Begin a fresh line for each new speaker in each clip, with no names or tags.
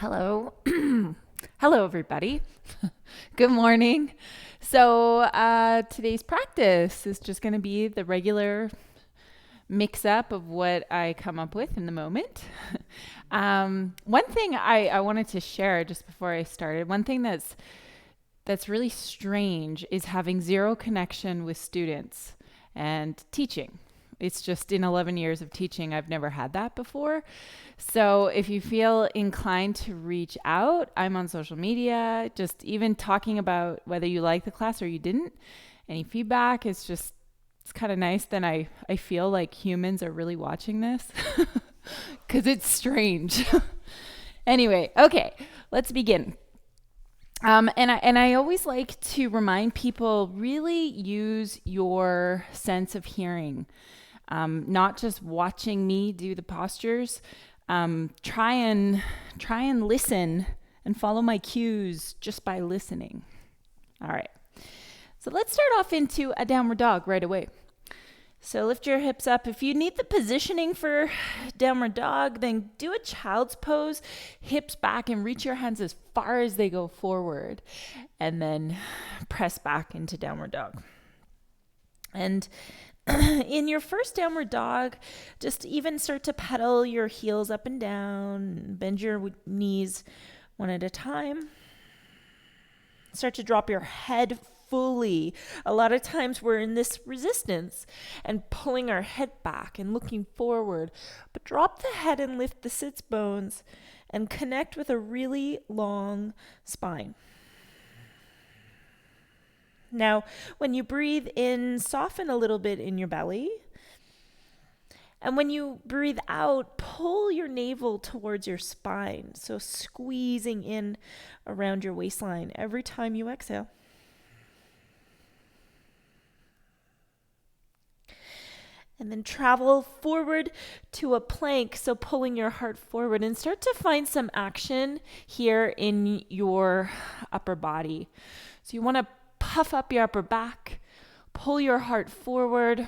Hello. Hello, everybody. Good morning. So, today's practice is just going to be the regular mix up of what I come up with in the moment. One thing I wanted to share just before I started, one thing that's really strange is having zero connection with students and teaching. It's just in 11 years of teaching, I've never had that before. So if you feel inclined to reach out, I'm on social media, just even talking about whether you like the class or you didn't. Any feedback is just, it's kind of nice. Then I feel like humans are really watching this because it's strange. Anyway, okay, let's begin. And I always like to remind people, really use your sense of hearing. Not just watching me do the postures. Try and listen and follow my cues just by listening. All right. So let's start off into a downward dog right away. So lift your hips up. If you need the positioning for downward dog, then do a child's pose, hips back, and reach your hands as far as they go forward, and then press back into downward dog. And in your first downward dog, just even start to pedal your heels up and down, bend your knees one at a time. Start to drop your head fully. A lot of times we're in this resistance and pulling our head back and looking forward, but drop the head and lift the sits bones and connect with a really long spine. Now, when you breathe in, soften a little bit in your belly. And when you breathe out, pull your navel towards your spine. So squeezing in around your waistline every time you exhale. And then travel forward to a plank. So pulling your heart forward and start to find some action here in your upper body. So you want to puff up your upper back, pull your heart forward,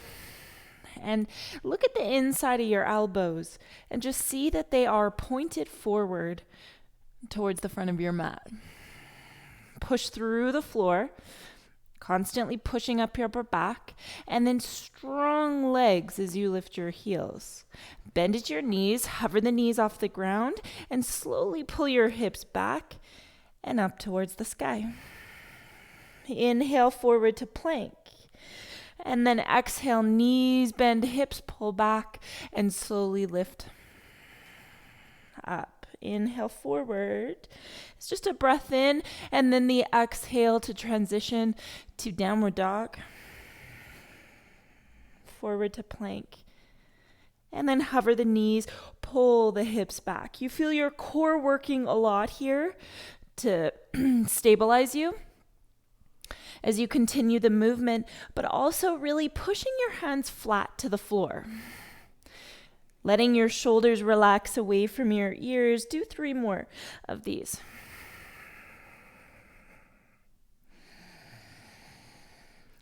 and look at the inside of your elbows and just see that they are pointed forward towards the front of your mat. Push through the floor, constantly pushing up your upper back, and then strong legs as you lift your heels. Bend at your knees, hover the knees off the ground, and slowly pull your hips back and up towards the sky. Inhale forward to plank. And then exhale, knees bend, hips pull back, and slowly lift up. Inhale forward. It's just a breath in, and then the exhale to transition to downward dog. Forward to plank. And then hover the knees, pull the hips back. You feel your core working a lot here to stabilize you as you continue the movement, but also really pushing your hands flat to the floor. Letting your shoulders relax away from your ears. Do 3 more of these.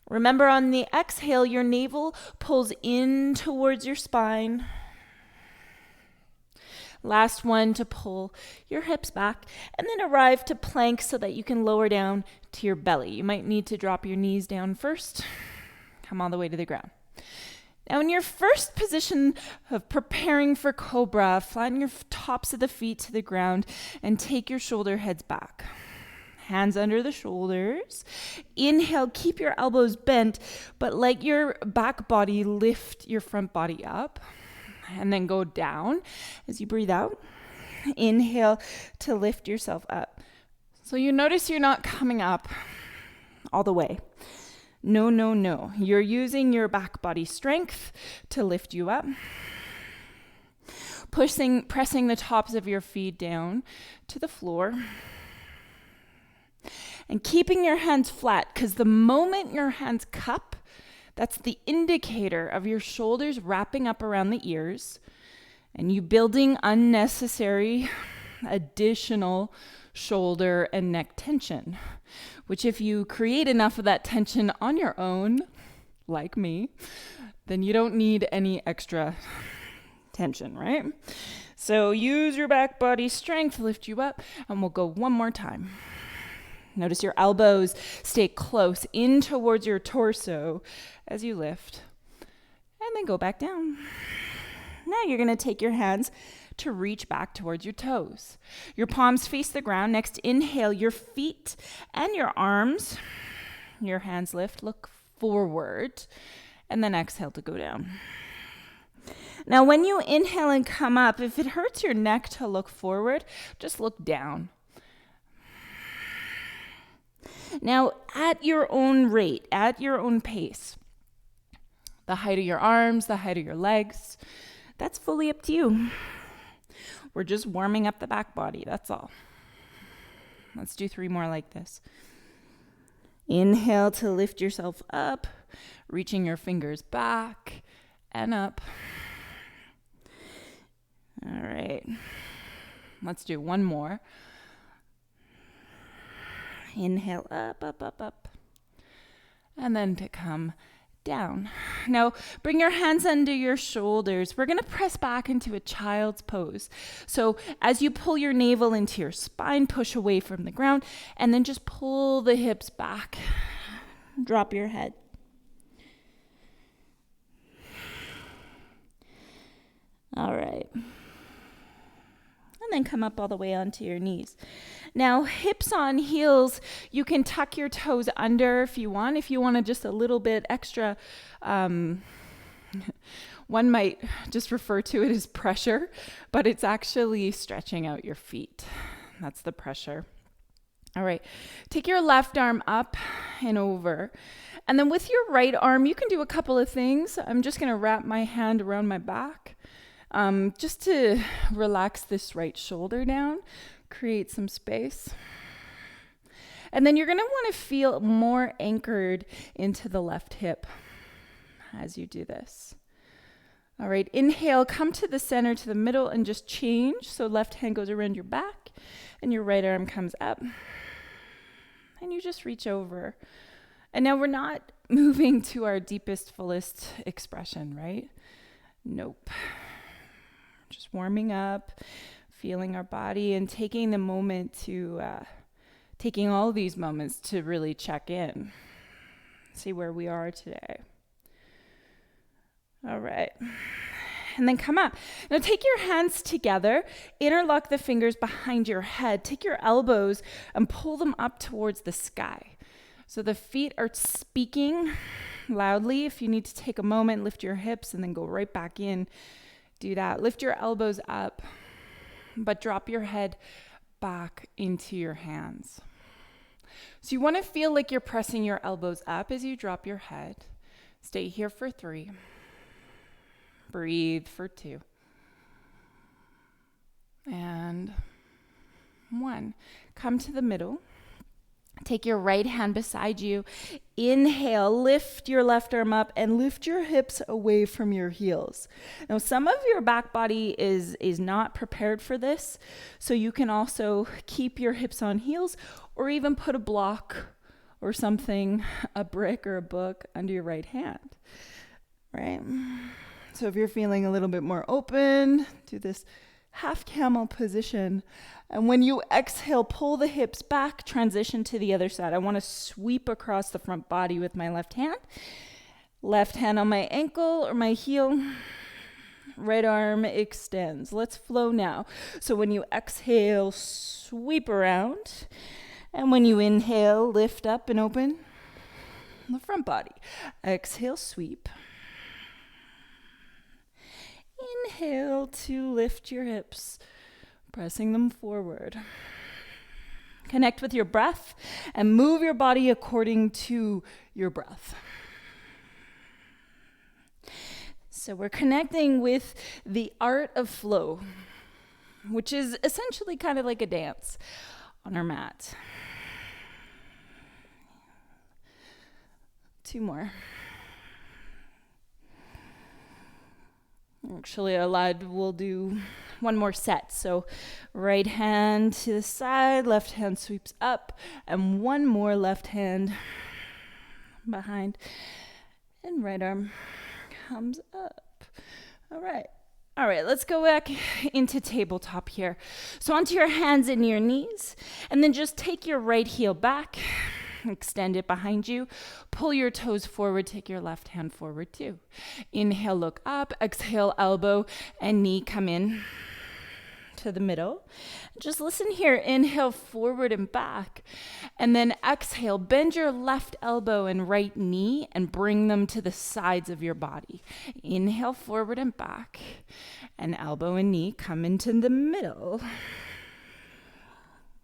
Remember, on the exhale, your navel pulls in towards your spine. Last one to pull your hips back and then arrive to plank so that you can lower down to your belly. You might need to drop your knees down first. Come all the way to the ground. Now in your first position of preparing for cobra, flatten your tops of the feet to the ground and take your shoulder heads back. Hands under the shoulders. Inhale, keep your elbows bent, but let your back body lift your front body up. And then go down as you breathe out. Inhale to lift yourself up. So you notice you're not coming up all the way. No. You're using your back body strength to lift you up. Pressing the tops of your feet down to the floor. And keeping your hands flat, because the moment your hands cup, that's the indicator of your shoulders wrapping up around the ears and you building unnecessary additional shoulder and neck tension, which if you create enough of that tension on your own, like me, then you don't need any extra tension, right? So use your back body strength to lift you up, and we'll go one more time. Notice your elbows stay close in towards your torso as you lift, and then go back down. Now you're going to take your hands to reach back towards your toes. Your palms face the ground. Next, inhale your feet and your arms. Your hands lift, look forward, and then exhale to go down. Now, when you inhale and come up, if it hurts your neck to look forward, just look down. Now, at your own rate, at your own pace, the height of your arms, the height of your legs, that's fully up to you. We're just warming up the back body, that's all. Let's do 3 more like this. Inhale to lift yourself up, reaching your fingers back and up. All right. Let's do 1 more. Inhale up, up, up, up. And then to come down. Now, bring your hands under your shoulders. We're going to press back into a child's pose. So as you pull your navel into your spine, push away from the ground, and then just pull the hips back. Drop your head. All right. And then come up all the way onto your knees. Now, hips on heels, you can tuck your toes under if you want. If you want to just a little bit extra, one might just refer to it as pressure, but it's actually stretching out your feet. That's the pressure. All right, take your left arm up and over. And then with your right arm, you can do a couple of things. I'm just going to wrap my hand around my back. Just to relax this right shoulder down, create some space. And then you're going to want to feel more anchored into the left hip as you do this. All right, inhale, come to the center, to the middle, and just change. So left hand goes around your back, and your right arm comes up. And you just reach over. And now we're not moving to our deepest, fullest expression, right? Nope. Just warming up, feeling our body, and taking the moment to, taking all these moments to really check in, see where we are today. All right. And then come up. Now take your hands together, interlock the fingers behind your head, take your elbows and pull them up towards the sky. So the feet are speaking loudly. If you need to take a moment, lift your hips and then go right back in. Do that. Lift your elbows up, but drop your head back into your hands. So you want to feel like you're pressing your elbows up as you drop your head. Stay here for 3. Breathe for 2. And 1. Come to the middle. Take your right hand beside you. Inhale, lift your left arm up and lift your hips away from your heels. Now, some of your back body is not prepared for this, so you can also keep your hips on heels or even put a block or something, a brick or a book under your right hand, right? So if you're feeling a little bit more open, do this half camel position. And when you exhale, pull the hips back, transition to the other side. I want to sweep across the front body with my left hand. Left hand on my ankle or my heel. Right arm extends. Let's flow now. So when you exhale, sweep around. And when you inhale, lift up and open the front body. Exhale, sweep. Inhale to lift your hips, pressing them forward. Connect with your breath and move your body according to your breath. So we're connecting with the art of flow, which is essentially kind of like a dance on our mat. 2 more. Actually, we'll do 1 more set. So right hand to the side, left hand sweeps up, and 1 more left hand behind, and right arm comes up. All right. All right, let's go back into tabletop here. So onto your hands and your knees, and then just take your right heel back, extend it behind you, pull your toes forward, take your left hand forward too. Inhale, look up, exhale, elbow and knee come in to the middle. Just listen here, inhale forward and back, and then exhale, bend your left elbow and right knee and bring them to the sides of your body. Inhale forward and back, and elbow and knee come into the middle.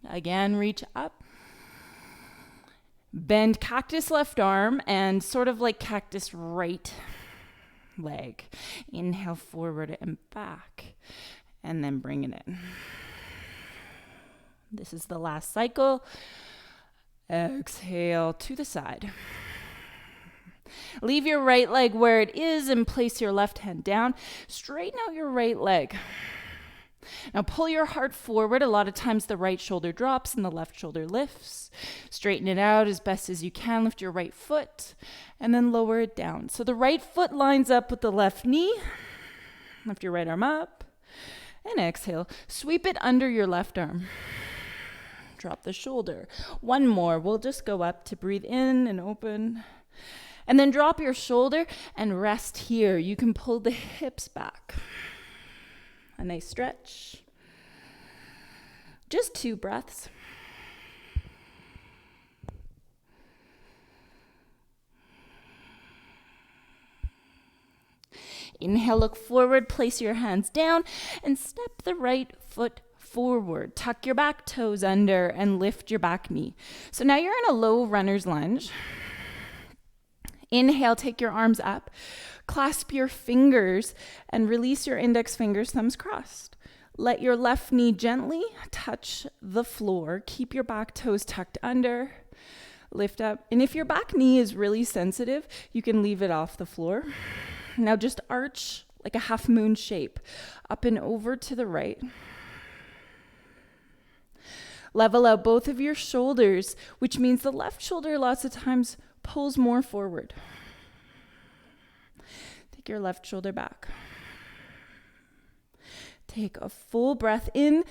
Again, reach up. Bend cactus left arm and sort of like cactus right leg. Inhale forward and back, and then bring it in. This is the last cycle. Exhale to the side. Leave your right leg where it is and place your left hand down. Straighten out your right leg. Now pull your heart forward. A lot of times the right shoulder drops and the left shoulder lifts. Straighten it out as best as you can. Lift your right foot and then lower it down. So the right foot lines up with the left knee. Lift your right arm up and exhale. Sweep it under your left arm. Drop the shoulder. One more. We'll just go up to breathe in and open. And then drop your shoulder and rest here. You can pull the hips back. A nice stretch. Just 2 breaths. Inhale, look forward, place your hands down, and step the right foot forward. Tuck your back toes under and lift your back knee. So now you're in a low runner's lunge. Inhale, take your arms up, clasp your fingers, and release your index fingers, thumbs crossed. Let your left knee gently touch the floor. Keep your back toes tucked under. Lift up. And if your back knee is really sensitive, you can leave it off the floor. Now just arch like a half moon shape, up and over to the right. Level out both of your shoulders, which means the left shoulder lots of times pulls more forward. Take your left shoulder back. Take a full breath in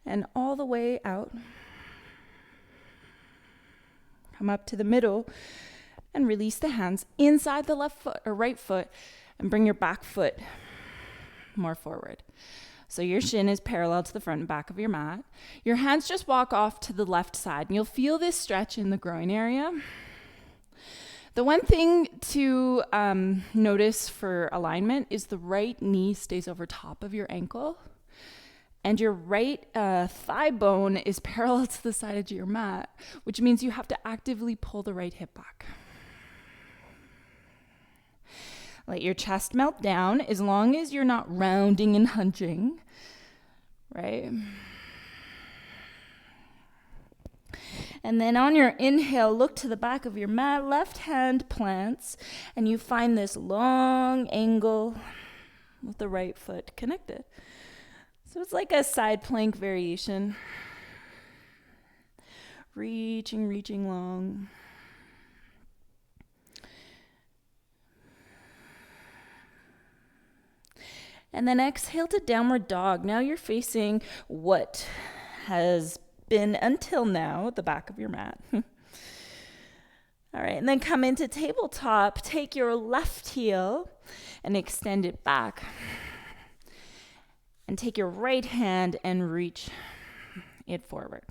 and all the way out. Come up to the middle and release the hands inside the left foot or right foot and bring your back foot more forward. So your shin is parallel to the front and back of your mat. Your hands just walk off to the left side, and you'll feel this stretch in the groin area. The one thing to notice for alignment is the right knee stays over top of your ankle, and your right thigh bone is parallel to the side of your mat, which means you have to actively pull the right hip back. Let your chest melt down as long as you're not rounding and hunching, right? And then on your inhale, look to the back of your mat, left hand plants, and you find this long angle with the right foot connected. So it's like a side plank variation. Reaching long. And then exhale to downward dog. Now you're facing what has been until now the back of your mat. All right, and then come into tabletop. Take your left heel and extend it back. And take your right hand and reach it forward.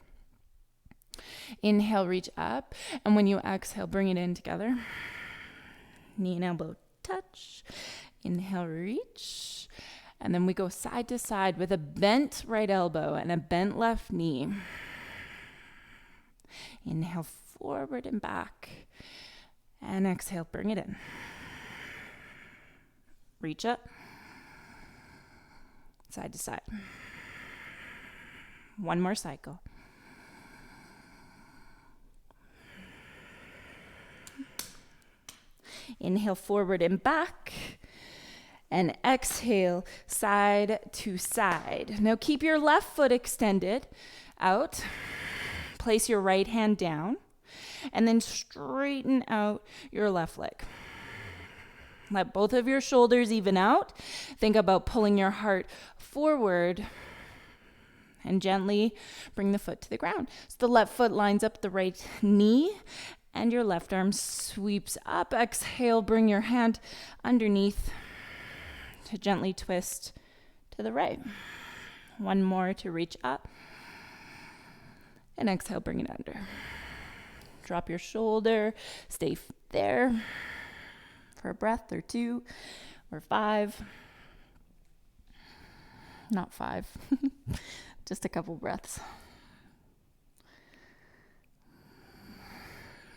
Inhale, reach up. And when you exhale, bring it in together. Knee and elbow touch. Inhale, reach. And then we go side to side with a bent right elbow and a bent left knee. Inhale forward and back. And exhale, bring it in. Reach up. Side to side. One more cycle. Inhale forward and back. And exhale, side to side. Now keep your left foot extended out. Place your right hand down. And then straighten out your left leg. Let both of your shoulders even out. Think about pulling your heart forward and gently bring the foot to the ground. So the left foot lines up the right knee and your left arm sweeps up. Exhale, bring your hand underneath to gently twist to the right. One more to reach up. And exhale, bring it under. Drop your shoulder, stay there for a breath or 2 or 5. Not 5, just a couple breaths.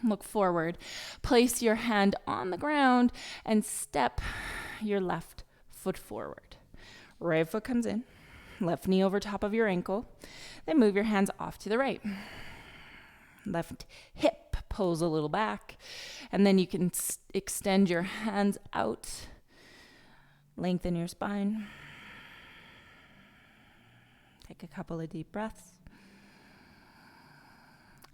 Look forward. Place your hand on the ground and step your left foot forward. Right foot comes in, left knee over top of your ankle. Then move your hands off to the right. Left hip pulls a little back, and then you can extend your hands out. Lengthen your spine. Take a couple of deep breaths.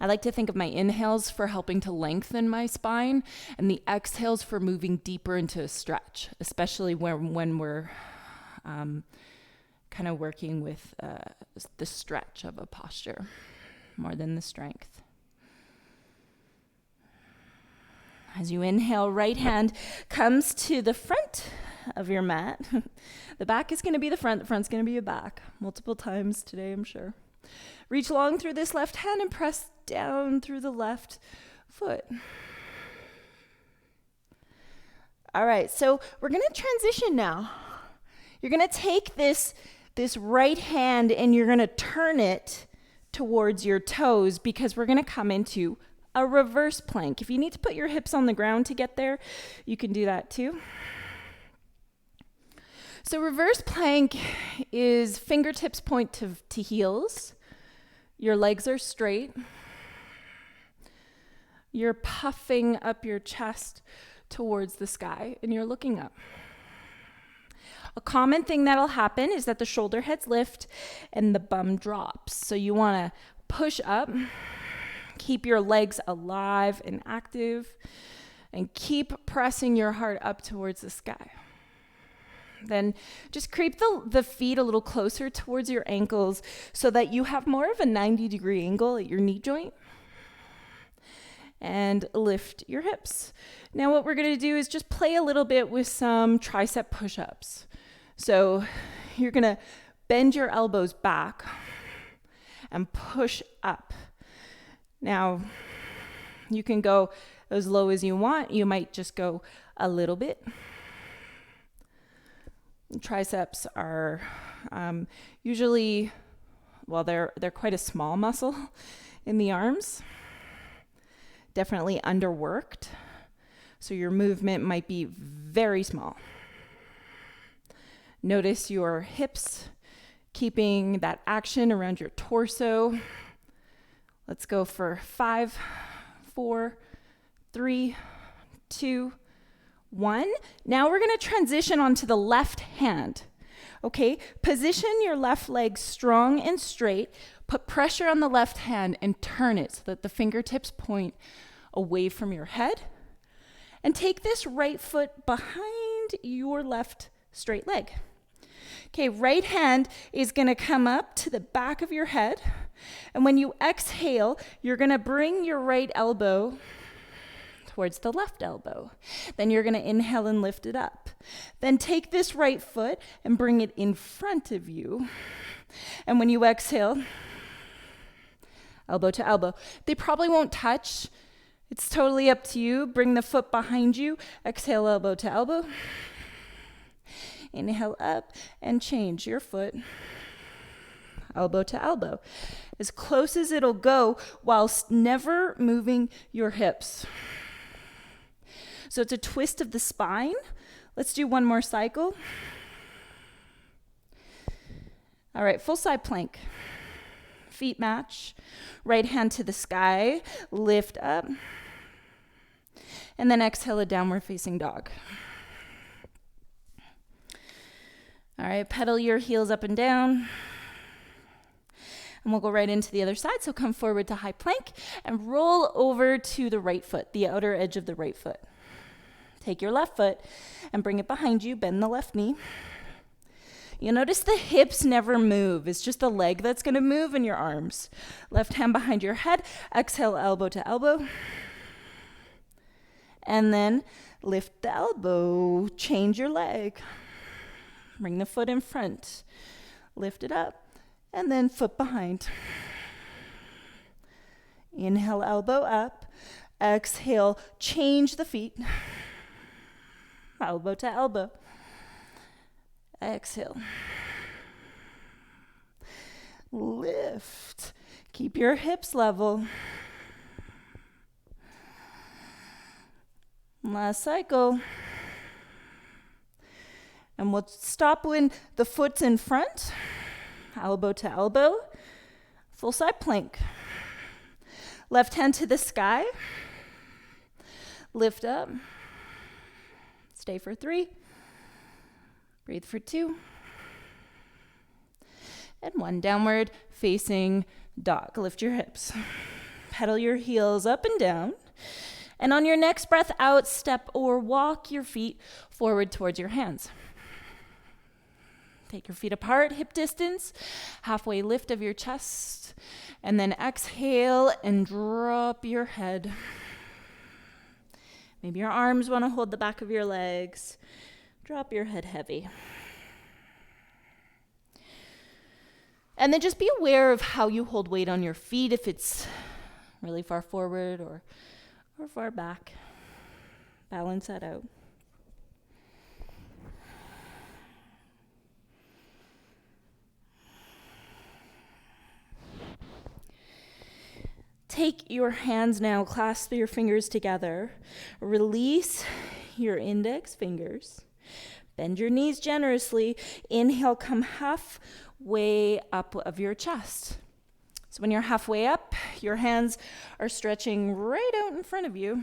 I like to think of my inhales for helping to lengthen my spine and the exhales for moving deeper into a stretch, especially when we're kind of working with the stretch of a posture more than the strength. As you inhale, right hand comes to the front of your mat. The back is going to be the front's going to be your back. Multiple times today, I'm sure. Reach long through this left hand and press down through the left foot. All right, so we're going to transition now. You're going to take this right hand and you're going to turn it towards your toes because we're going to come into a reverse plank. If you need to put your hips on the ground to get there, you can do that too. So reverse plank is fingertips point to heels. Your legs are straight. You're puffing up your chest towards the sky and you're looking up. A common thing that'll happen is that the shoulder heads lift and the bum drops. So you want to push up, keep your legs alive and active, and keep pressing your heart up towards the sky. Then just creep the feet a little closer towards your ankles so that you have more of a 90-degree angle at your knee joint. And lift your hips. Now what we're going to do is just play a little bit with some tricep push-ups. So you're going to bend your elbows back and push up. Now you can go as low as you want. You might just go a little bit. Triceps are usually, well, they're quite a small muscle in the arms. Definitely underworked. So your movement might be very small. Notice your hips, keeping that action around your torso. Let's go for 5, 4, 3, 2, 1. Now we're going to transition onto the left hand. Okay, position your left leg strong and straight. Put pressure on the left hand and turn it so that the fingertips point away from your head. And take this right foot behind your left straight leg. Okay, right hand is going to come up to the back of your head. And when you exhale, you're going to bring your right elbow towards the left elbow. Then you're going to inhale and lift it up. Then take this right foot and bring it in front of you. And when you exhale, elbow to elbow. They probably won't touch. It's totally up to you. Bring the foot behind you. Exhale, elbow to elbow. Inhale up and change your foot. Elbow to elbow. As close as it'll go whilst never moving your hips. So it's a twist of the spine. Let's do one more cycle. All right, full side plank. Feet match. Right hand to the sky. Lift up. And then exhale a downward facing dog. All right, pedal your heels up and down. And we'll go right into the other side. So come forward to high plank and roll over to the right foot, the outer edge of the right foot.
Take your left foot and bring it behind you. Bend the left knee. You'll notice the hips never move. It's just the leg that's going to move and your arms. Left hand behind your head. Exhale, elbow to elbow. And then lift the elbow. Change your leg. Bring the foot in front. Lift it up. And then foot behind. Inhale, elbow up. Exhale, change the feet. Elbow to elbow. Exhale. Lift. Keep your hips level. Last cycle. And we'll stop when the foot's in front. Elbow to elbow. Full side plank. Left hand to the sky. Lift up. Stay for 3. Breathe for 2. And 1. Downward facing dog. Lift your hips. Pedal your heels up and down. And on your next breath out, step or walk your feet forward towards your hands. Take your feet apart, hip distance, halfway lift of your chest, and then exhale and drop your head. Maybe your arms want to hold the back of your legs. Drop your head heavy. And then just be aware of how you hold weight on your feet, if it's really far forward or far back. Balance that out. Take your hands now, clasp your fingers together. Release your index fingers. Bend your knees generously. Inhale, come halfway up of your chest. So when you're halfway up, your hands are stretching right out in front of you.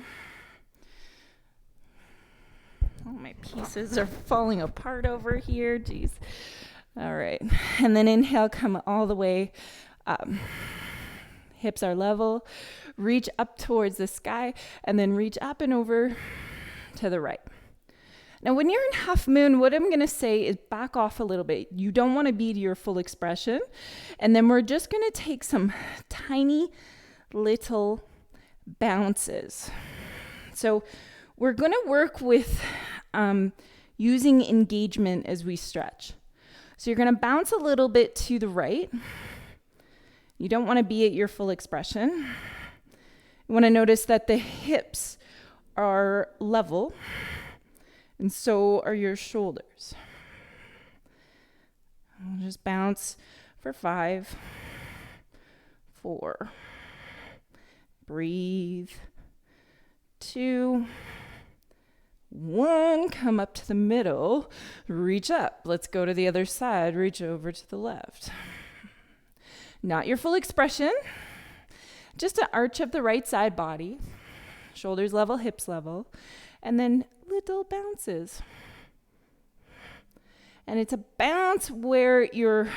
Oh, my pieces are falling apart over here. Jeez. All right. And then inhale, come all the way up. Hips are level. Reach up towards the sky and then reach up and over to the right. Now, when you're in half moon, what I'm going to say is back off a little bit. You don't want to be to your full expression. And then we're just going to take some tiny little bounces. So we're going to work with using engagement as we stretch. So you're going to bounce a little bit to the right. You don't want to be at your full expression. You want to notice that the hips are level, and so are your shoulders. We'll just bounce for 5, 4. Breathe. 2, 1. Come up to the middle. Reach up. Let's go to the other side. Reach over to the left. Not your full expression, just an arch of the right side body, shoulders level, hips level, and then little bounces. And it's a bounce where you're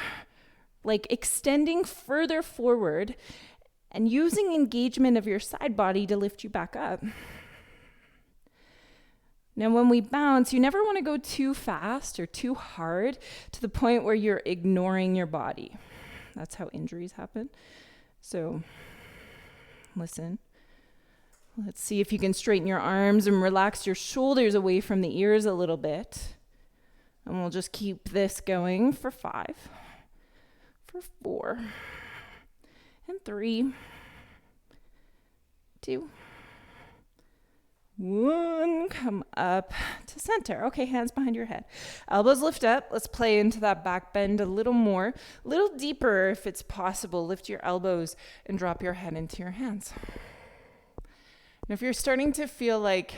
like extending further forward and using engagement of your side body to lift you back up. Now, when we bounce, you never want to go too fast or too hard to the point where you're ignoring your body. That's how injuries happen. So, listen. Let's see if you can straighten your arms and relax your shoulders away from the ears a little bit. And we'll just keep this going for 5, for 4, and 3, 2, 1. Come up to center. Okay, hands behind your head. Elbows lift up. Let's play into that back bend a little more, a little deeper if it's possible. Lift your elbows and drop your head into your hands. And if you're starting to feel like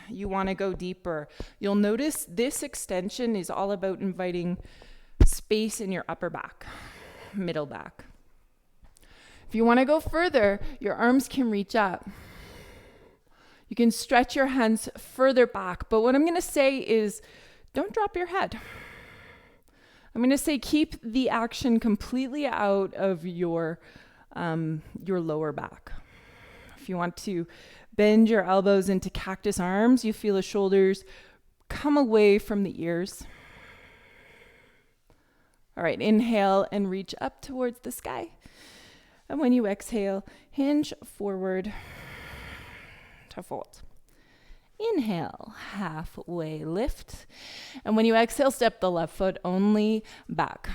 you want to go deeper, you'll notice this extension is all about inviting space in your upper back, middle back. If you want to go further, your arms can reach up. You can stretch your hands further back. But what I'm going to say is don't drop your head. I'm going to say keep the action completely out of your lower back. If you want to Bend your elbows into cactus arms. You feel the shoulders come away from the ears. All right, inhale and reach up towards the sky. And when you exhale, hinge forward to fold. Inhale, halfway lift. And when you exhale, step the left foot only back.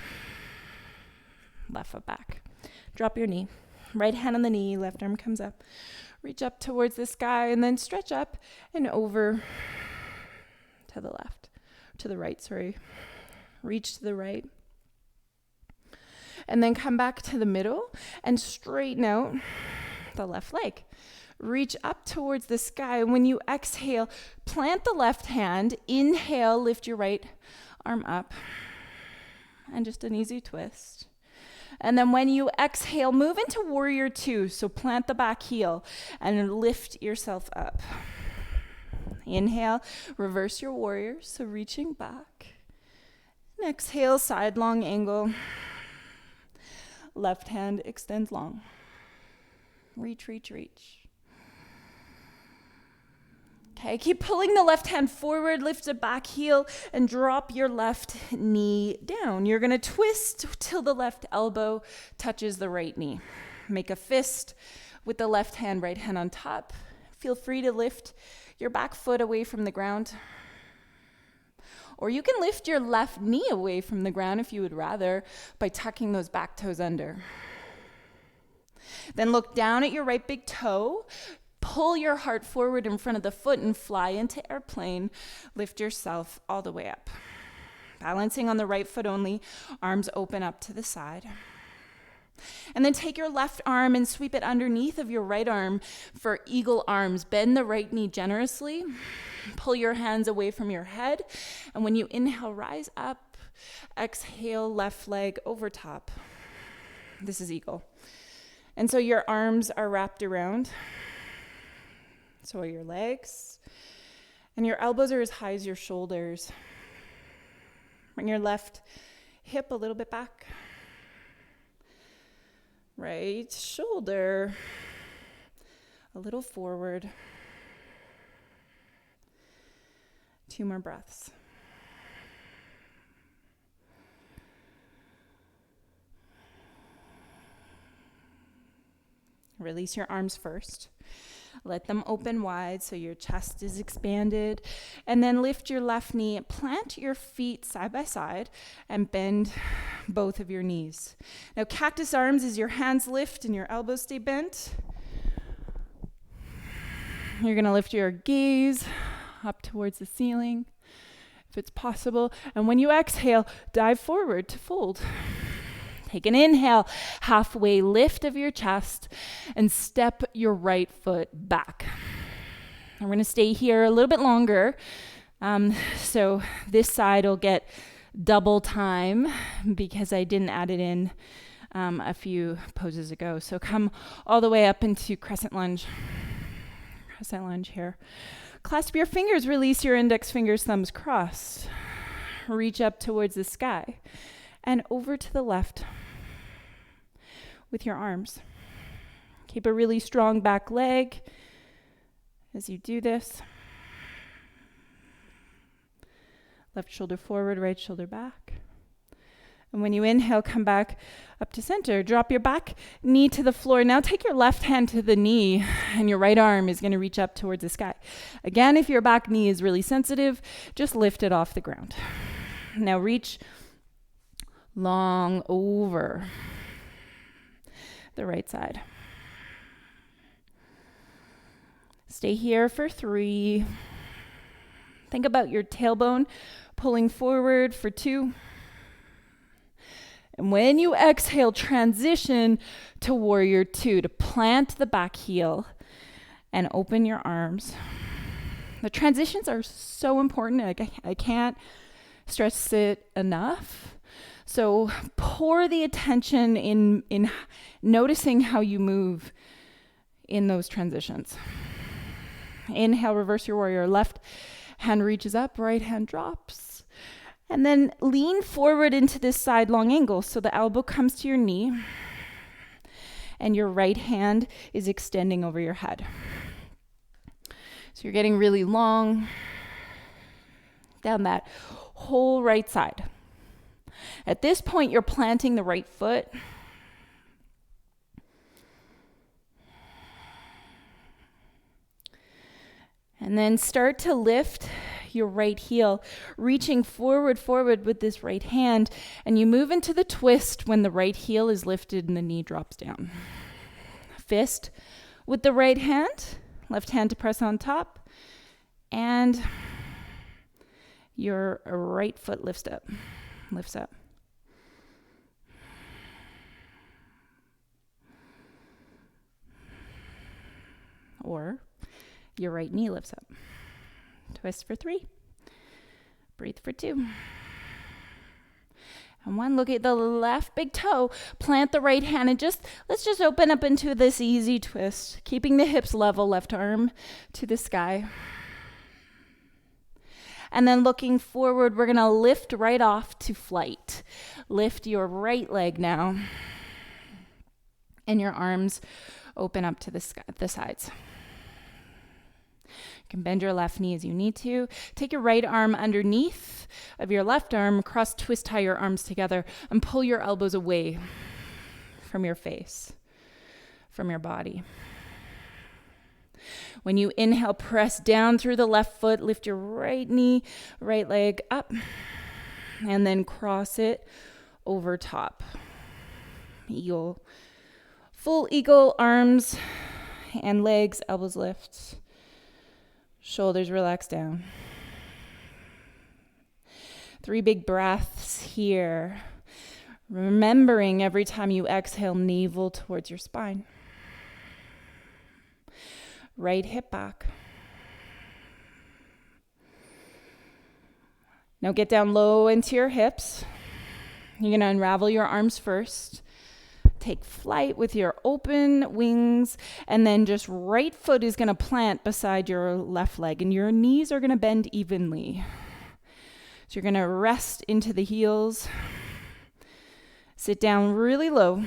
Left foot back. Drop your knee. Right hand on the knee, left arm comes up. Reach up towards the sky and then stretch up and over to the left. To the right, sorry. Reach to the right. And then come back to the middle and straighten out the left leg. Reach up towards the sky. When you exhale, plant the left hand. Inhale, lift your right arm up. And just an easy twist. And then when you exhale, move into warrior two. So plant the back heel and lift yourself up. Inhale, reverse your warrior. So reaching back. And exhale, side long angle. Left hand extends long. Reach, reach, reach. Okay, keep pulling the left hand forward, lift the back heel, and drop your left knee down. You're going to twist till the left elbow touches the right knee. Make a fist with the left hand, right hand on top. Feel free to lift your back foot away from the ground. Or you can lift your left knee away from the ground if you would rather by tucking those back toes under. Then look down at your right big toe. Pull your heart forward in front of the foot and fly into airplane. Lift yourself all the way up. Balancing on the right foot only, arms open up to the side. And then take your left arm and sweep it underneath of your right arm for eagle arms. Bend the right knee generously. Pull your hands away from your head. And when you inhale, rise up. Exhale, left leg over top. This is eagle. And so your arms are wrapped around. So are your legs. And your elbows are as high as your shoulders. Bring your left hip a little bit back. Right shoulder a little forward. 2 more breaths. Release your arms first. Let them open wide so your chest is expanded. And then lift your left knee. Plant your feet side by side and bend both of your knees. Now, cactus arms is your hands lift and your elbows stay bent. You're going to lift your gaze up towards the ceiling, if it's possible. And when you exhale, dive forward to fold. Take an inhale, halfway lift of your chest, and step your right foot back. I'm going to stay here a little bit longer. So this side will get double time because I didn't add it in a few poses ago. So come all the way up into crescent lunge. Crescent lunge here. Clasp your fingers, release your index fingers, thumbs crossed. Reach up towards the sky and over to the left with your arms. Keep a really strong back leg as you do this. Left shoulder forward, right shoulder back. And when you inhale, come back up to center. Drop your back knee to the floor. Now take your left hand to the knee, and your right arm is going to reach up towards the sky. Again, if your back knee is really sensitive, just lift it off the ground. Now reach long over the right side. Stay here for 3. Think about your tailbone pulling forward for 2. And when you exhale, transition to warrior 2 to plant the back heel and open your arms. The transitions are so important. I can't stress it enough. So pour the attention in noticing how you move in those transitions. Inhale, reverse your warrior. Left hand reaches up, right hand drops. And then lean forward into this side long angle. So the elbow comes to your knee and your right hand is extending over your head.
So you're getting really long down that whole right side. At this point, you're planting the right foot. And then start to lift your right heel, reaching forward with this right hand. And you move into the twist when the right heel is lifted and the knee drops down. Fist with the right hand, left hand to press on top. And your right foot lifts up. Or your right knee lifts up. Twist for 3. Breathe for 2. And 1, look at the left big toe. Plant the right hand and let's just open up into this easy twist, keeping the hips level, left arm to the sky. And then looking forward, we're going to lift right off to flight. Lift your right leg now. And your arms open up to the sides. You can bend your left knee as you need to. Take your right arm underneath of your left arm, cross twist, tie your arms together, and pull your elbows away from your face, from your body. When you inhale, press down through the left foot, lift your right knee, right leg up, and then cross it over top. Eagle. Full eagle, arms and legs, elbows lift. Shoulders relax down. 3 big breaths here. Remembering every time you exhale, navel towards your spine. Right hip back. Now get down low into your hips. You're going to unravel your arms first. Take flight with your open wings, and then just right foot is going to plant beside your left leg, and your knees are going to bend evenly. So you're going to rest into the heels. Sit down really low.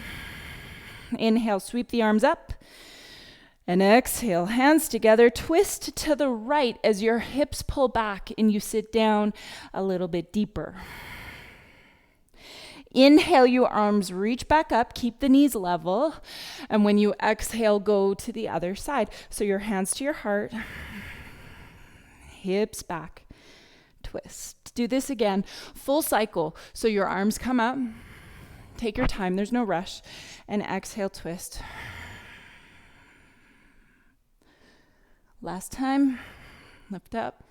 Inhale, sweep the arms up. And exhale, hands together, twist to the right as your hips pull back and you sit down a little bit deeper. Inhale, your arms reach back up, keep the knees level. And when you exhale, go to the other side. So your hands to your heart, hips back, twist. Do this again, full cycle. So your arms come up, take your time, there's no rush. And exhale, twist. Last time, lift up.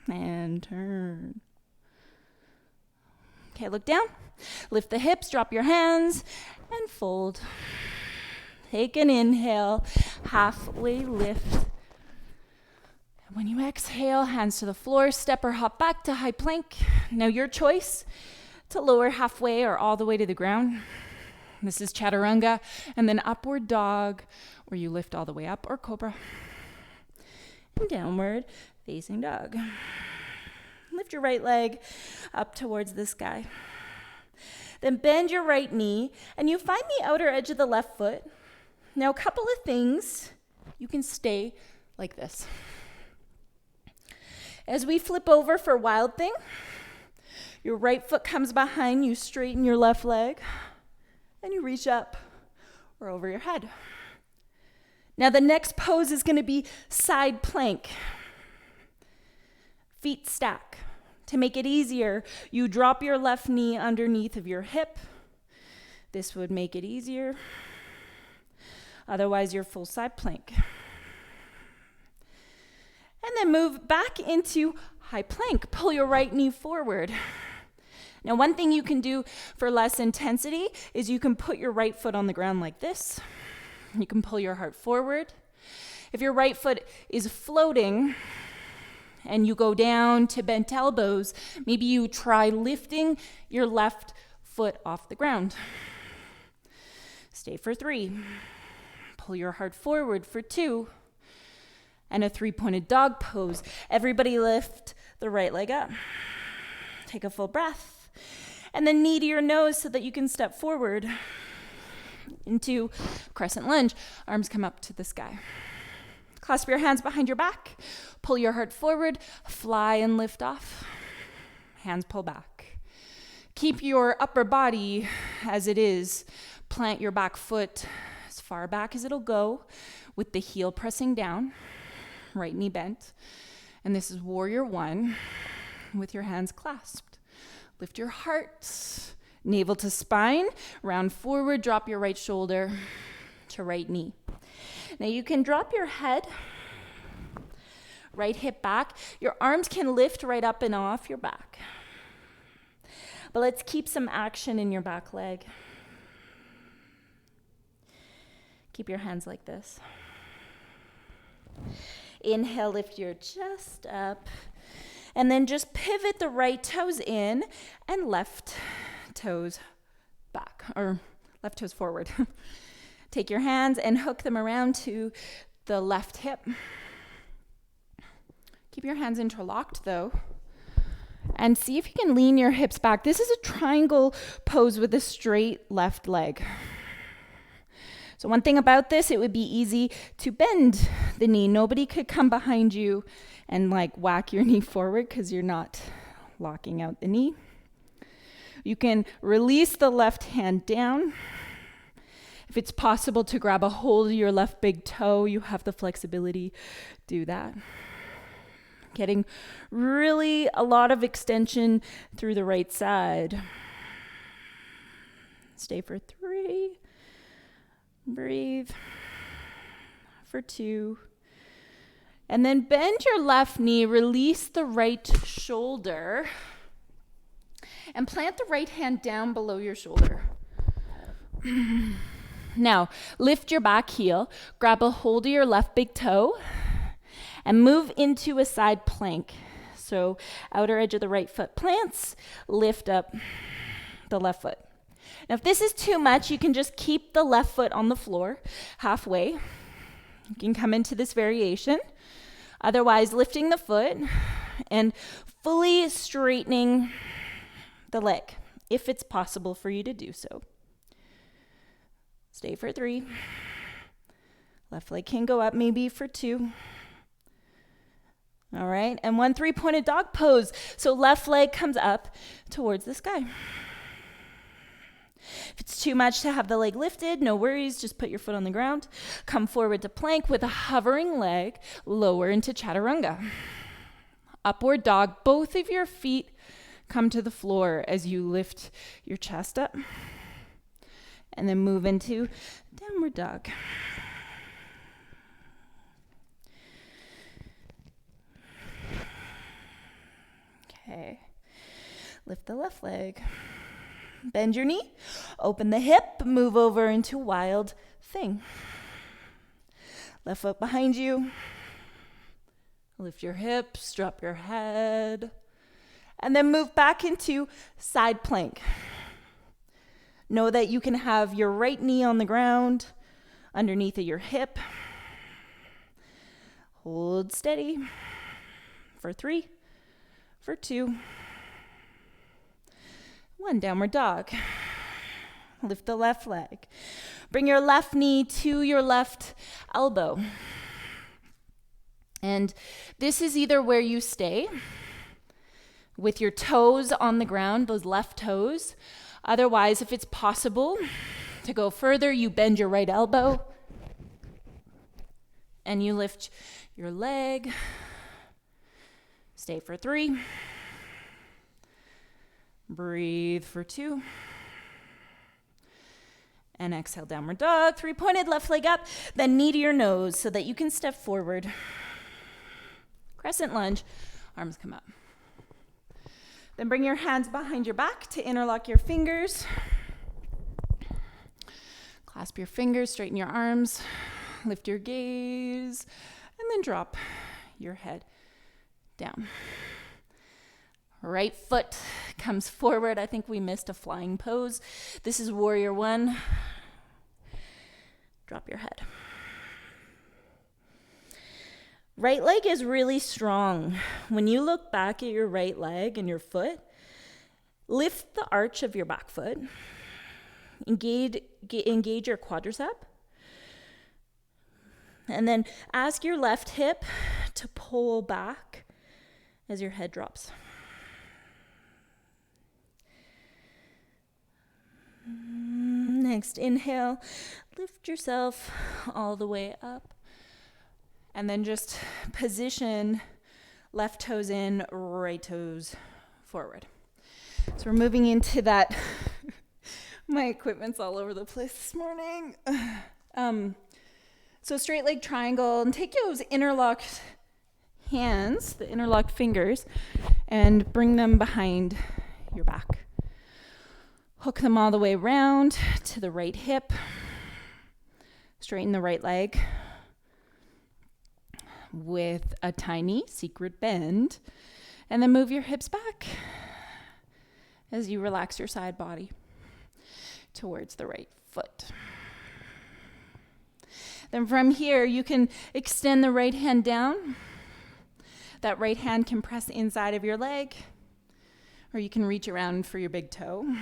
And turn. Okay, look down. Lift the hips, drop your hands, and fold. Take an inhale, halfway lift. And when you exhale, hands to the floor, step or hop back to high plank. Now your choice to lower halfway or all the way to the ground. This is chaturanga, and then upward dog, where you lift all the way up, or cobra. And downward facing dog. Lift your right leg up towards the sky. Then bend your right knee, and you find the outer edge of the left foot. Now, a couple of things. You can stay like this. As we flip over for wild thing, your right foot comes behind you, straighten your left leg, and you reach up or over your head. Now, the next pose is going to be side plank. Feet stack. To make it easier, you drop your left knee underneath of your hip. This would make it easier. Otherwise, you're full side plank. And then move back into high plank. Pull your right knee forward. Now, one thing you can do for less intensity is you can put your right foot on the ground like this. You can pull your heart forward. If your right foot is floating and you go down to bent elbows, maybe you try lifting your left foot off the ground. Stay for 3. Pull your heart forward for 2. And a 3-pointed dog pose. Everybody lift the right leg up. Take a full breath. And then knee to your nose so that you can step forward.
into crescent lunge. Arms come up to the sky. Clasp your hands behind your back. Pull your heart forward. Fly and lift off. Hands pull back. Keep your upper body as it is. Plant your back foot as far back as it'll go with the heel pressing down. Right knee bent. And this is warrior one with your hands clasped. Lift your heart. Navel to spine. Round forward. Drop your right shoulder to right knee. Now you can drop your head, right hip back. Your arms can lift right up and off your back. But let's keep some action in your back leg. Keep your hands like this. Inhale, lift your chest up. And then just pivot the right toes in and left toes back, or left toes forward. Take your hands and hook them around to the left hip. Keep your hands interlocked though. And see if you can lean your hips back. This is a triangle pose with a straight left leg. So one thing about this, it would be easy to bend the knee. Nobody could come behind you and like whack your knee forward because you're not locking out the knee. You can release the left hand down. If it's possible to grab a hold of your left big toe, you have the flexibility, do that. Getting really a lot of extension through the right side. Stay for 3. Breathe for 2. And then bend your left knee, release the right shoulder, and plant the right hand down below your shoulder. Now, lift your back heel, grab a hold of your left big toe, and move into a side plank. So, outer edge of the right foot plants, lift up the left foot. Now, if this is too much, you can just keep the left foot on the floor halfway. You can come into this variation. Otherwise, lifting the foot and fully straightening the leg, if it's possible for you to do so. Stay for 3. Left leg can go up maybe for 2. All right, and 1 3-pointed dog pose. So left leg comes up towards the sky. If it's too much to have the leg lifted, no worries, just put your foot on the ground. Come forward to plank with a hovering leg, lower into chaturanga. Upward dog, both of your feet come to the floor as you lift your chest up. And then move into downward dog. Okay. Lift the left leg. Bend your knee. Open the hip. Move over into wild thing. Left foot behind you. Lift your hips. Drop your head. And then move back into side plank. Know that you can have your right knee on the ground underneath of your hip. Hold steady for 3, for 2, 1, downward dog. Lift the left leg. Bring your left knee to your left elbow. And this is either where you stay with your toes on the ground, those left toes. Otherwise, if it's possible to go further, you bend your right elbow and you lift your leg. Stay for 3. Breathe for 2. And exhale, downward dog. 3-pointed left leg up, then knee to your nose so that you can step forward. Crescent lunge, arms come up. Then bring your hands behind your back to interlock your fingers. Clasp your fingers, straighten your arms, lift your gaze, and then drop your head down. Right foot comes forward. I think we missed a flying pose. This is warrior 1. Drop your head. Right leg is really strong. When you look back at your right leg and your foot, lift the arch of your back foot. Engage your quadricep. And then ask your left hip to pull back as your head drops. Next, inhale, lift yourself all the way up. And then just position left toes in, right toes forward. So we're moving into that. My equipment's all over the place this morning. So straight leg triangle, and take those interlocked hands, the interlocked fingers, and bring them behind your back. Hook them all the way around to the right hip. Straighten the right leg with a tiny secret bend. And then move your hips back as you relax your side body towards the right foot. Then from here, you can extend the right hand down. That right hand can press inside of your leg, or you can reach around for your big toe.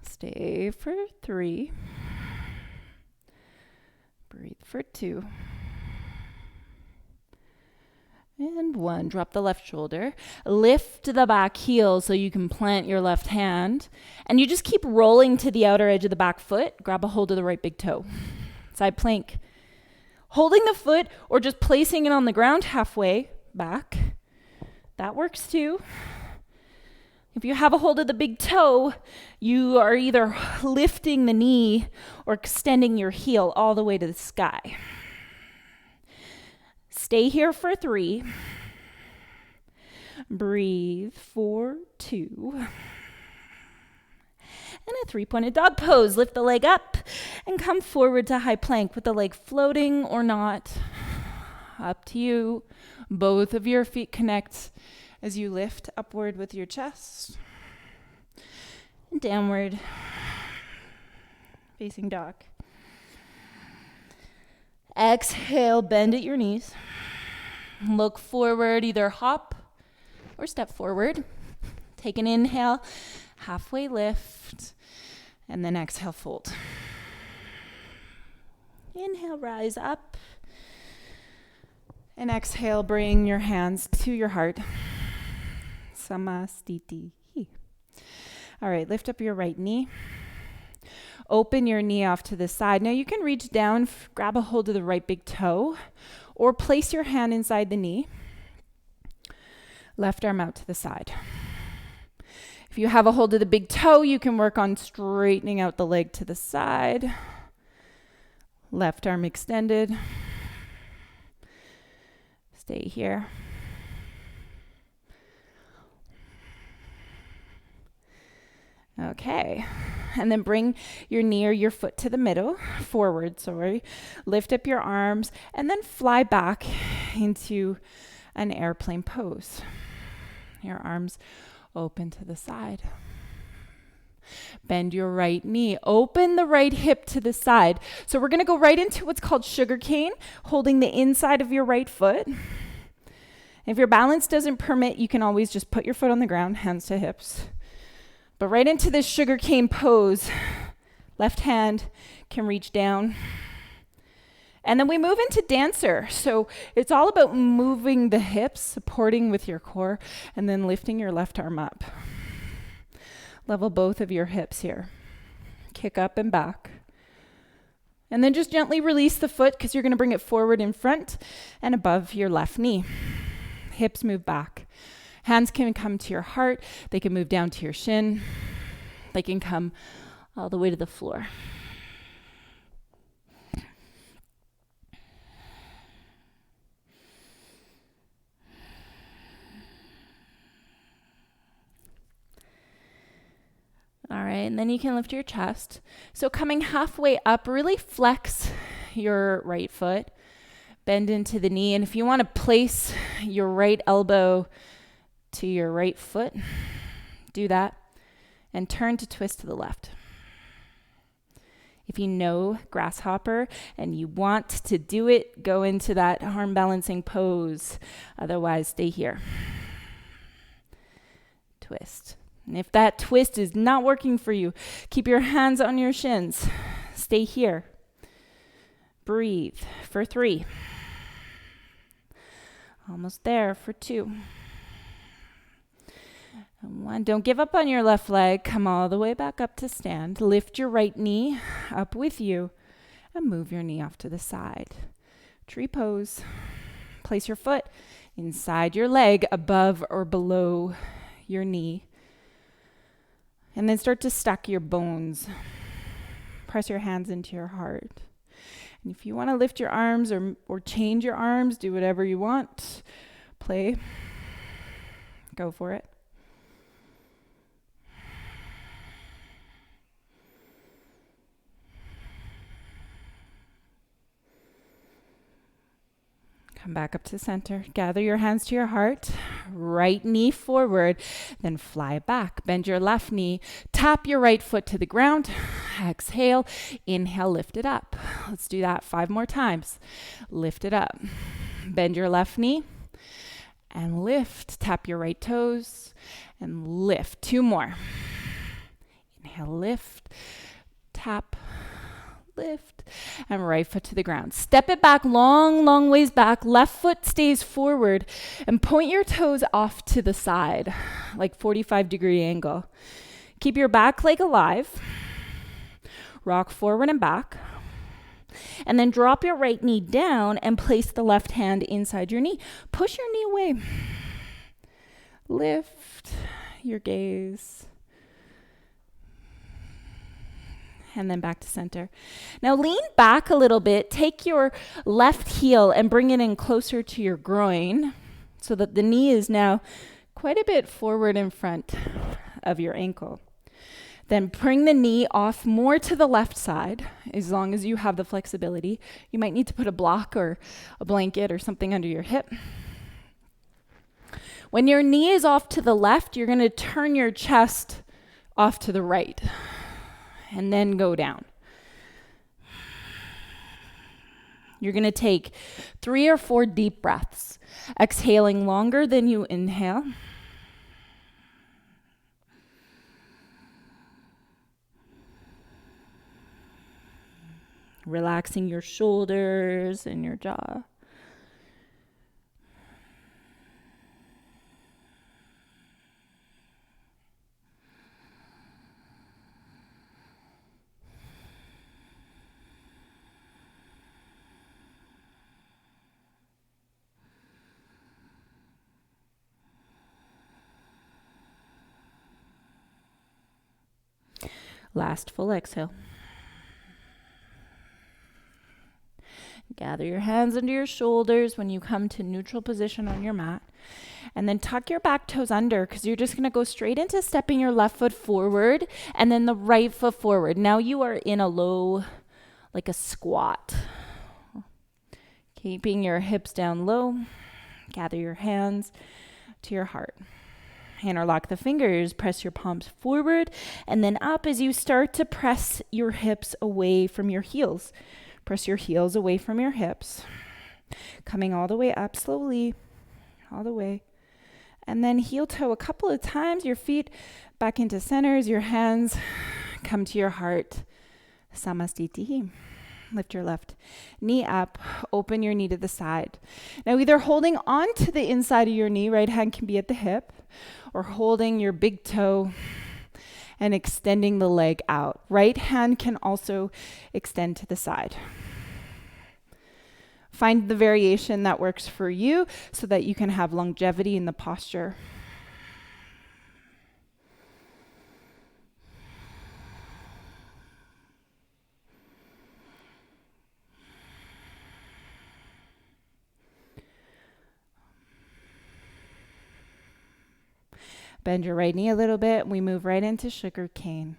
Stay for 3. Breathe for 2. And 1. Drop the left shoulder. Lift the back heel so you can plant your left hand. And you just keep rolling to the outer edge of the back foot. Grab a hold of the right big toe. Side plank. Holding the foot or just placing it on the ground halfway back. That works too. If you have a hold of the big toe, you are either lifting the knee or extending your heel all the way to the sky. Stay here for 3. Breathe for 2. And a 3-pointed dog pose. Lift the leg up and come forward to high plank with the leg floating or not. Up to you. Both of your feet connect as you lift upward with your chest. And downward. Facing dog. Exhale, bend at your knees. Look forward, either hop or step forward. Take an inhale, halfway lift, and then exhale, fold. Inhale, rise up. And exhale, bring your hands to your heart. Samastiti. All right, lift up your right knee. Open your knee off to the side. Now you can reach down, grab a hold of the right big toe, or place your hand inside the knee. Left arm out to the side. If you have a hold of the big toe, you can work on straightening out the leg to the side. Left arm extended. Stay here. Okay, and then bring your knee or your foot to the middle, forward, Lift up your arms, and then fly back into an airplane pose. Your arms open to the side. Bend your right knee. Open the right hip to the side. So we're going to go right into what's called sugar cane, holding the inside of your right foot. If your balance doesn't permit, you can always just put your foot on the ground, hands to hips. But right into this sugar cane pose, left hand can reach down. And then we move into dancer. So it's all about moving the hips, supporting with your core, and then lifting your left arm up. Level both of your hips here. Kick up and back. And then just gently release the foot because you're going to bring it forward in front and above your left knee. Hips move back. Hands can come to your heart. They can move down to your shin. They can come all the way to the floor. All right, and then you can lift your chest. So coming halfway up, really flex your right foot. Bend into the knee. And if you want to place your right elbow to your right foot, do that. And turn to twist to the left. If you know grasshopper and you want to do it, go into that arm balancing pose. Otherwise, stay here. Twist. And if that twist is not working for you, keep your hands on your shins. Stay here. Breathe for 3. Almost there for 2. And 1. Don't give up on your left leg. Come all the way back up to stand. Lift your right knee up with you and move your knee off to the side. Tree pose. Place your foot inside your leg, above or below your knee. And then start to stack your bones. Press your hands into your heart. And if you want to lift your arms or change your arms, do whatever you want. Play. Go for it. Come back up to center. Gather your hands to your heart. Right knee forward. Then fly back. Bend your left knee. Tap your right foot to the ground. Exhale. Inhale, lift it up. Let's do that 5 more times. Lift it up. Bend your left knee. And lift. Tap your right toes. And lift. 2 more. Inhale, lift. Tap. Lift, and right foot to the ground. Step it back long ways back. Left foot stays forward and point your toes off to the side, like 45-degree angle. Keep your back leg alive. Rock forward and back. And then drop your right knee down and place the left hand inside your knee. Push your knee away. Lift your gaze. And then back to center. Now lean back a little bit. Take your left heel and bring it in closer to your groin so that the knee is now quite a bit forward in front of your ankle. Then bring the knee off more to the left side as long as you have the flexibility. You might need to put a block or a blanket or something under your hip. When your knee is off to the left, you're going to turn your chest off to the right. And then go down. You're going to take 3 or 4 deep breaths, exhaling longer than you inhale. Relaxing your shoulders and your jaw. Last full exhale. Gather your hands under your shoulders when you come to neutral position on your mat. And then tuck your back toes under because you're just going to go straight into stepping your left foot forward and then the right foot forward. Now you are in a low, like a squat. Keeping your hips down low. Gather your hands to your heart. Interlock the fingers, press your palms forward and then up as you start to press your hips away from your heels. Press your heels away from your hips. Coming all the way up slowly, all the way. And then heel toe a couple of times, your feet back into centers, your hands come to your heart. Samastiti. Lift your left knee up, open your knee to the side. Now either holding on to the inside of your knee, right hand can be at the hip, or holding your big toe and extending the leg out. Right hand can also extend to the side. Find the variation that works for you so that you can have longevity in the posture. Bend your right knee a little bit. We move right into sugar cane.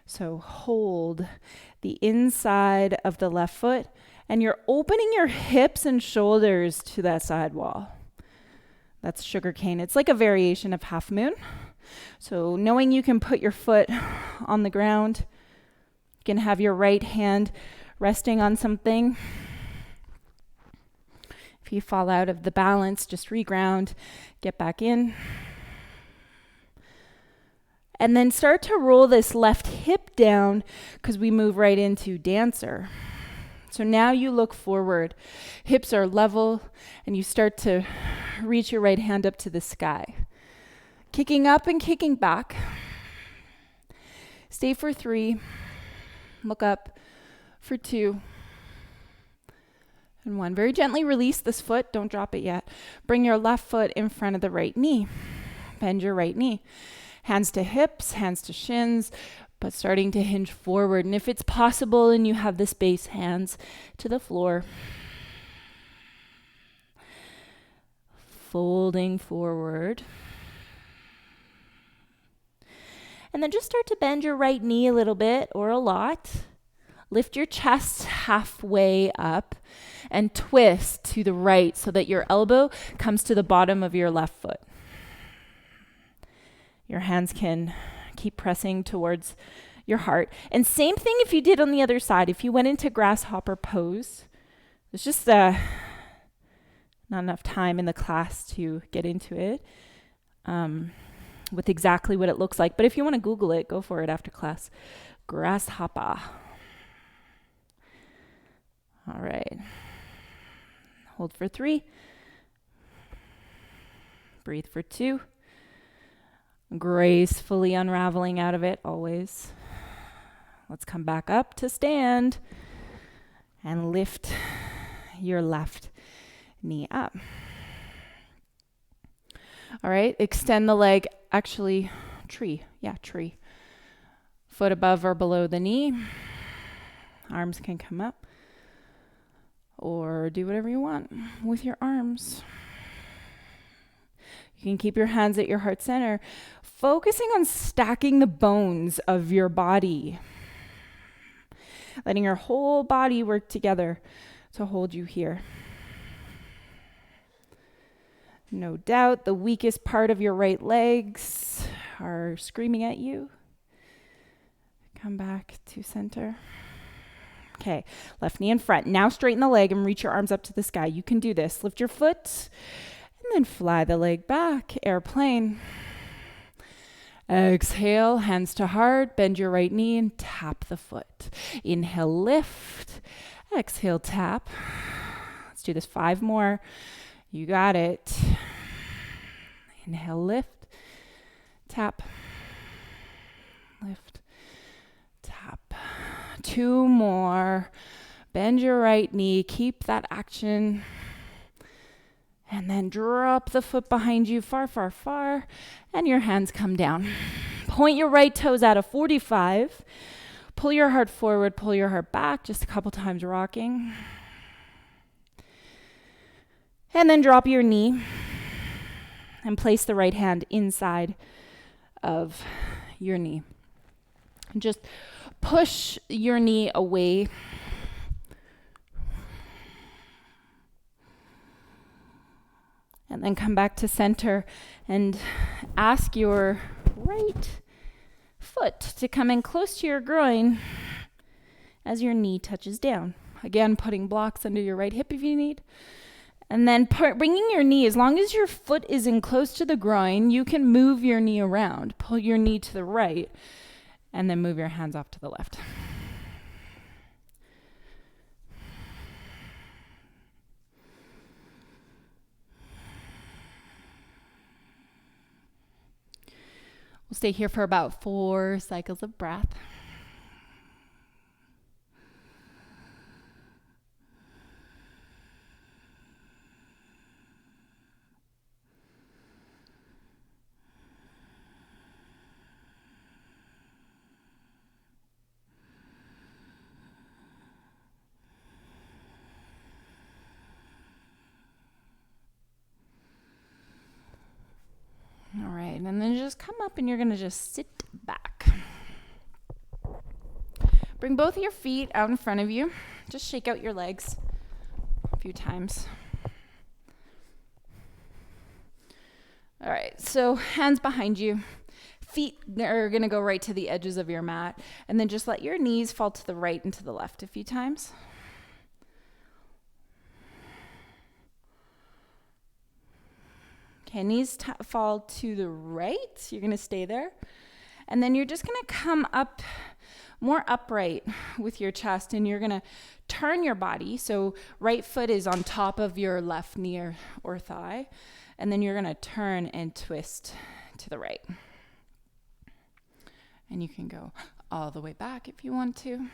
So hold the inside of the left foot and you're opening your hips and shoulders to that side wall. That's sugar cane. It's like a variation of half moon. So knowing you can put your foot on the ground, You can have your right hand resting on something. If you fall out of the balance, just reground, get back in. And then start to roll this left hip down because we move right into dancer. So now you look forward, hips are level, and you start to reach your right hand up to the sky. Kicking up and kicking back. Stay for 3. Look up for 2. And 1. Very gently release this foot. Don't drop it yet. Bring your left foot in front of the right knee. Bend your right knee. Hands to hips, hands to shins, but starting to hinge forward. And if it's possible and you have the space, hands to the floor. Folding forward. And then just start to bend your right knee a little bit or a lot. Lift your chest halfway up and twist to the right so that your elbow comes to the bottom of your left foot. Your hands can keep pressing towards your heart. And same thing if you did on the other side. If you went into grasshopper pose, there's just not enough time in the class to get into it with exactly what it looks like. But if you want to Google it, go for it after class. Grasshopper. All right. Hold for 3. Breathe for 2. Gracefully unraveling out of it, always. Let's come back up to stand and lift your left knee up. All right, extend the leg, actually, tree. Foot above or below the knee. Arms can come up. Or do whatever you want with your arms. You can keep your hands at your heart center, focusing on stacking the bones of your body. Letting your whole body work together to hold you here. No doubt the weakest part of your right legs are screaming at you. Come back to center. Okay, left knee in front. Now straighten the leg and reach your arms up to the sky. You can do this. Lift your foot and then fly the leg back. Airplane. Exhale, hands to heart. Bend your right knee and tap the foot. Inhale, lift. Exhale, tap. Let's do this 5 more. You got it. Inhale, lift. Tap. Lift. Tap. 2 more. Bend your right knee. Keep that action. And then drop the foot behind you far, far, far. And your hands come down. Point your right toes out of 45. Pull your heart forward. Pull your heart back. Just a couple times rocking. And then drop your knee. And place the right hand inside of your knee. And just push your knee away. And then come back to center and ask your right foot to come in close to your groin as your knee touches down. Again, putting blocks under your right hip if you need. And then bringing your knee, as long as your foot is in close to the groin, you can move your knee around. Pull your knee to the right. And then move your hands off to the left. We'll stay here for about 4 cycles of breath. All right, and then just come up and you're gonna just sit back. Bring both of your feet out in front of you. Just shake out your legs a few times. All right, so hands behind you. Feet are going to go right to the edges of your mat. And then just let your knees fall to the right and to the left a few times. Okay, knees fall to the right. You're going to stay there. And then you're just going to come up more upright with your chest, and you're going to turn your body. So right foot is on top of your left knee or thigh. And then you're going to turn and twist to the right. And you can go all the way back if you want to. And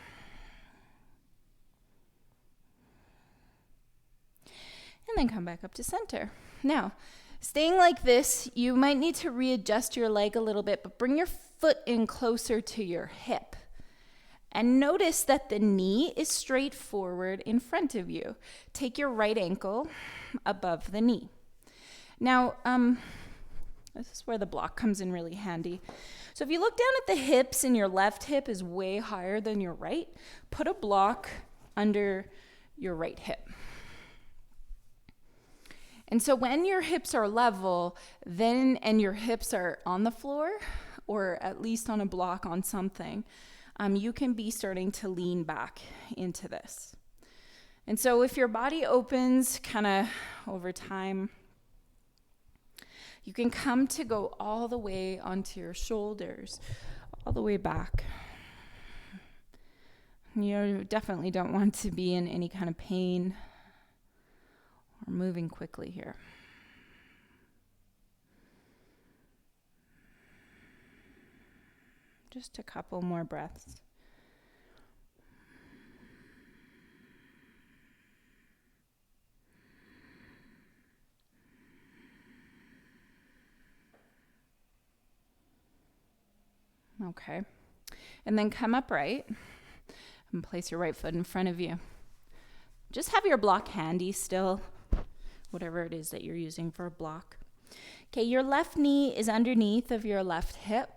then come back up to center. Now, staying like this, you might need to readjust your leg a little bit, but bring your foot in closer to your hip. And notice that the knee is straight forward in front of you. Take your right ankle above the knee. Now, this is where the block comes in really handy. So if you look down at the hips and your left hip is way higher than your right, put a block under your right hip. And so when your hips are level, and your hips are on the floor, or at least on a block on something, you can be starting to lean back into this. And so if your body opens kind of over time, you can come to go all the way onto your shoulders, all the way back. You definitely don't want to be in any kind of pain or moving quickly here. Just a couple more breaths. Okay. And then come upright and place your right foot in front of you. Just have your block handy still, whatever it is that you're using for a block. Okay, your left knee is underneath of your left hip.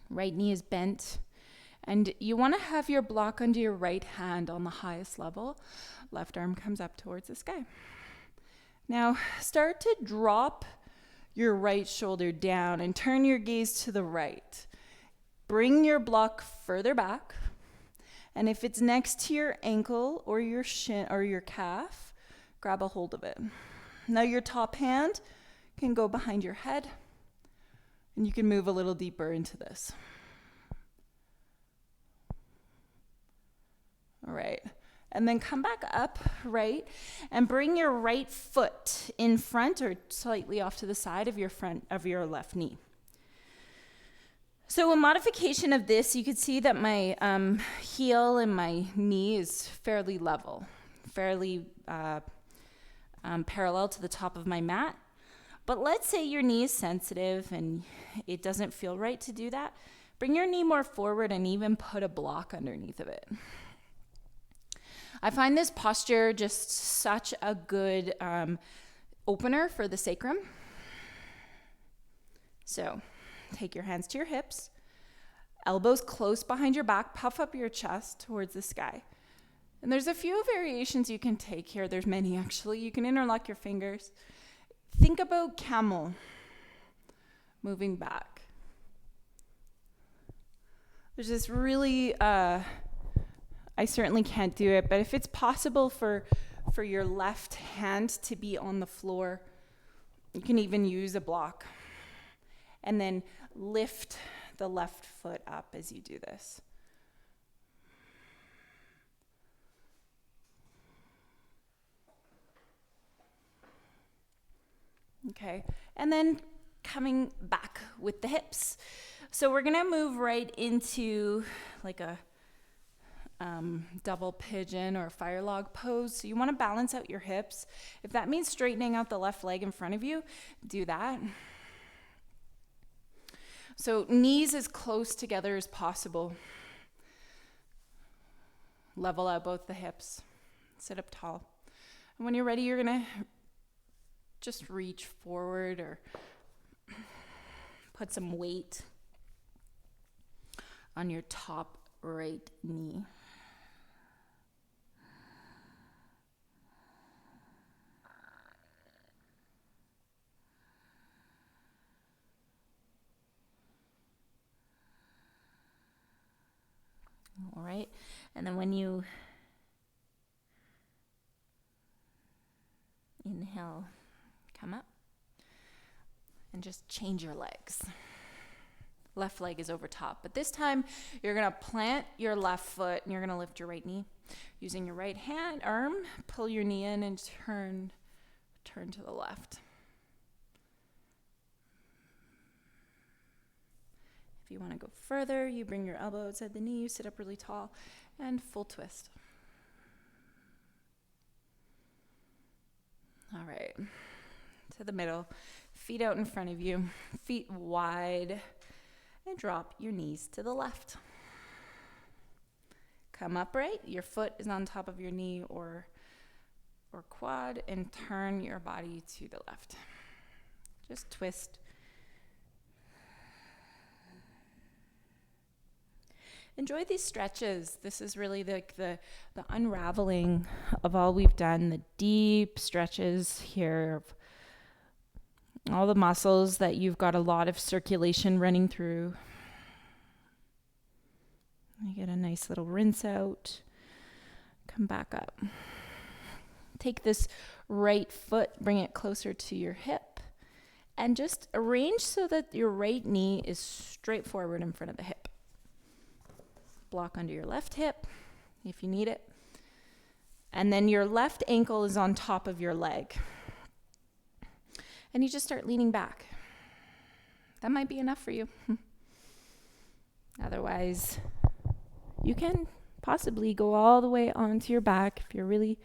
Right knee is bent. And you want to have your block under your right hand on the highest level. Left arm comes up towards the sky. Now, start to drop your right shoulder down and turn your gaze to the right. Bring your block further back. And if it's next to your ankle or your shin or your calf, grab a hold of it. Now your top hand can go behind your head, and you can move a little deeper into this. All right. And then come back up, right, and bring your right foot in front or slightly off to the side of your left knee. So a modification of this, you could see that my heel and my knee is fairly level, fairly parallel to the top of my mat. But let's say your knee is sensitive and it doesn't feel right to do that. Bring your knee more forward and even put a block underneath of it. I find this posture just such a good opener for the sacrum. So take your hands to your hips, elbows close behind your back, puff up your chest towards the sky. And there's a few variations you can take here. There's many actually. You can interlock your fingers. Think about camel, moving back. There's this really... I certainly can't do it, but if it's possible for your left hand to be on the floor, you can even use a block. And then lift the left foot up as you do this. Okay, and then coming back with the hips. So we're gonna move right into like a double pigeon or fire log pose. So you want to balance out your hips. If that means straightening out the left leg in front of you, do that. So knees as close together as possible. Level out both the hips. Sit up tall. And when you're ready, you're going to just reach forward or put some weight on your top right knee. All right. And then when you inhale, come up and just change your legs. Left leg is over top, but this time you're going to plant your left foot and you're going to lift your right knee. Using your right hand, arm, pull your knee in and turn to the left. If you want to go further, you bring your elbow outside the knee, you sit up really tall, and full twist. All right, to the middle, feet out in front of you, feet wide, and drop your knees to the left. Come upright, your foot is on top of your knee or quad, and turn your body to the left. Just twist. Enjoy these stretches. This is really like the unraveling of all we've done, the deep stretches here of all the muscles that you've got a lot of circulation running through. You get a nice little rinse out. Come back up. Take this right foot, bring it closer to your hip, and just arrange so that your right knee is straight forward in front of the hip. Block under your left hip if you need it. And then your left ankle is on top of your leg. And you just start leaning back. That might be enough for you. Otherwise, you can possibly go all the way onto your back if you're really